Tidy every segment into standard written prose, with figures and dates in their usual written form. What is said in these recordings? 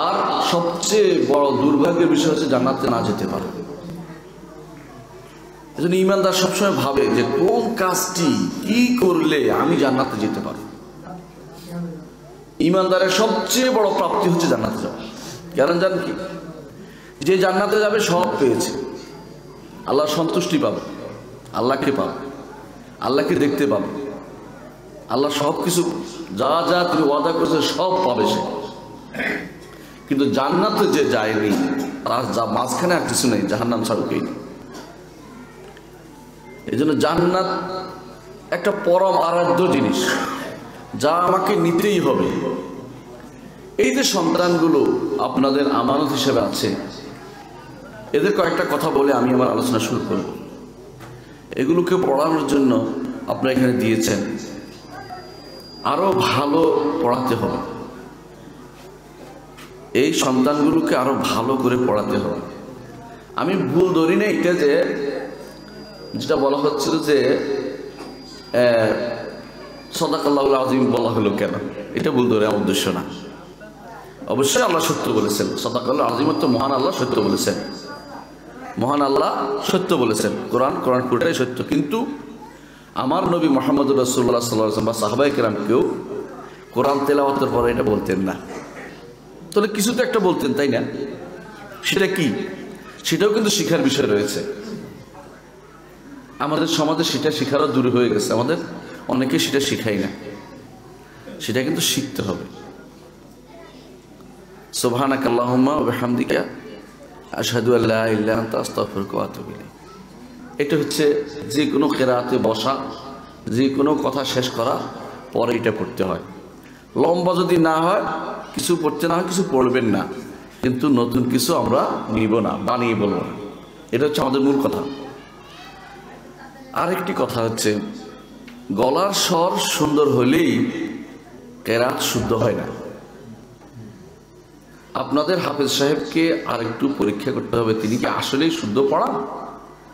আর সবচেয়ে বড় দুর্ভাগ্যের বিষয় হচ্ছে জান্নাতে না যেতে পারে। এজন্য ঈমানদার সবসময় ভাবে যে কোন কাজটি কি করলে আমি জান্নাতে যেতে পারব। ঈমানদারের সবচেয়ে বড় প্রাপ্তি হচ্ছে জান্নাতে যাওয়া। কারণ জানেন কি, যে জান্নাতে যাবে সব পেয়েছে, আল্লাহর সন্তুষ্টি পাবে, আল্লাহকে পাবে, আল্লাহকে দেখতে পাবে, আল্লাহ সব কিছু যা যা তিনি ওয়াদা করেছে সব পাবে সে। কিন্তু জান্নাতে যে যায়নি তার যা মাঝখানে আর কিছু নেই, জাহান্নাম ছাড়ুকেই। এই জন্য জান্নাত একটা পরম আরাধ্য জিনিস, যা আমাকে নিতেই হবে। এই যে সন্তানগুলো আপনাদের আমানত হিসেবে আছে, এদের কয়েকটা কথা বলে আমি আমার আলোচনা শুরু করব। এগুলোকে পড়ানোর জন্য আপনারা এখানে দিয়েছেন, আরো ভালো পড়াতে হবে। এই সন্তানগুলোকে আরো ভালো করে পড়াতে হবে। আমি ভুল ধরি না এটা, যে যেটা বলা হচ্ছিল যে সাদাকাল্লাহুল আযীম বলা হলো কেন, এটা ভুল ধরে আমার উদ্দেশ্য না। অবশ্যই আল্লাহ সত্য বলেছেন, সাদাকাল্লাহুল আযীম তো মহান আল্লাহ সত্য বলেছেন, মহান আল্লাহ সত্য বলেছেন। কোরআন পুরোটাই সত্য। কিন্তু আমার নবী মুহাম্মদুর রাসূলুল্লাহ সাল্লাল্লাহু আলাইহি ওয়াসাল্লাম বা সাহাবায়ে কেরাম কেউ কোরআন তেলাওয়াতের পরে এটা বলতেন না। তাহলে কিছু তো একটা বলতেন, তাই না? সেটা কি? সেটাও কিন্তু শিখার বিষয় রয়েছে। আমাদের সমাজে সেটা শিখারও দূরে হয়ে গেছে, আমাদের অনেকে সেটা শিখাই না। সেটা কিন্তু শিখতে হবে। সুবহানাকাল্লাহুম্মা ওয়া বিহামদিকা আশহাদু আল্লা ইলাহা ইল্লা আনতা আস্তাগফিরুকা ওয়া আতুবু ইলাইক। এটা হচ্ছে যে কোনো কিরাআতে বসা, যে কোনো কথা শেষ করা পরে এটা পড়তে হয়। লম্বা যদি না হয়, কিছু পড়তে না হয়, কিছু পড়বেন না, কিন্তু নতুন কিছু আমরা নিব না, বানিয়ে বলবো না। এটা হচ্ছে আমাদের মূল কথা। আরেকটি কথা হচ্ছে, গলার স্বর সুন্দর হলেই কেরাত শুদ্ধ হয় না। আপনাদের হাফেজ সাহেবকে আরেকটু পরীক্ষা করতে হবে, তিনি কি আসলেই শুদ্ধ পড়ান?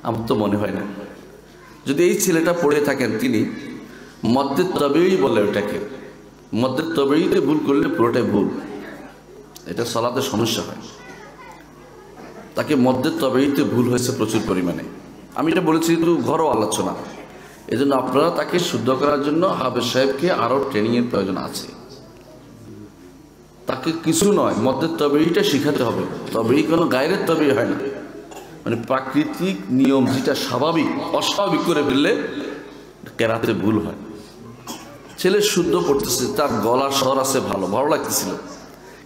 আমার তো মনে হয় না। যদি এই ছেলেটা পড়ে থাকেন, তিনি মদ্দে তবেই বলে, ওটাকে মদ্দে তবেইতে ভুল করলে পুরোটাই ভুল, এটা সালাতে সমস্যা হয়। তাকে মদ্দে তবেইতে ভুল হয়েছে প্রচুর পরিমাণে। আমি এটা বলেছি কিন্তু ঘরোয়া আলোচনা। এই জন্য আপনারা তাকে শুদ্ধ করার জন্য হাফেজ সাহেবকে আরও ট্রেনিংয়ের প্রয়োজন আছে। তাকে কিছু নয়, মদ্দে তবেইটা শিখাতে হবে। তবেই কোনো গায়ের তবেই হয় না, মানে প্রাকৃতিক নিয়ম যেটা স্বাভাবিক, অস্বাভাবিক করে ফেললে কেরাতে ভুল হয়। ছেলে শুদ্ধ পড়তেছে, তার গলার স্বর আছে, ভালো লাগতেছিল,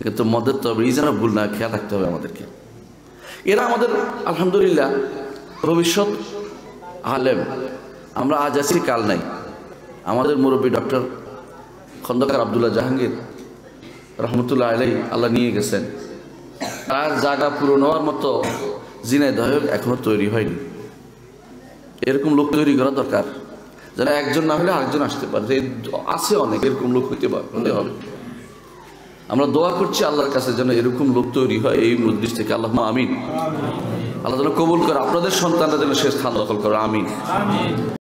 কিন্তু মদের তবেই যেন ভুল না, খেয়াল রাখতে হবে আমাদেরকে। এরা আমাদের আলহামদুলিল্লাহ ভবিষ্যৎ আলেম। আমরা আজ আছি, কাল নাই। আমাদের মুরব্বী ডক্টর খন্দকার আব্দুল্লাহ জাহাঙ্গীর রহমতুল্লাহ আলাইহি আল্লাহ নিয়ে গেছেন। তার জায়গা পূরণ হওয়ার মতো ঝিনাইদহ এখনো তৈরি হয়নি। এরকম লোক তৈরি করা দরকার, যারা একজন না হলে আরেকজন আসতে পারে। আছে অনেক এরকম লোক হতে হবে। আমরা দোয়া করছি আল্লাহর কাছে যেন এরকম লোক তৈরি হয় এই মজলিস থেকে। আল্লাহুম্মা আমিন। আল্লাহ যেন কবুল করে, আপনাদের সন্তানরা যেন সে স্থান দখল করে। আমিন।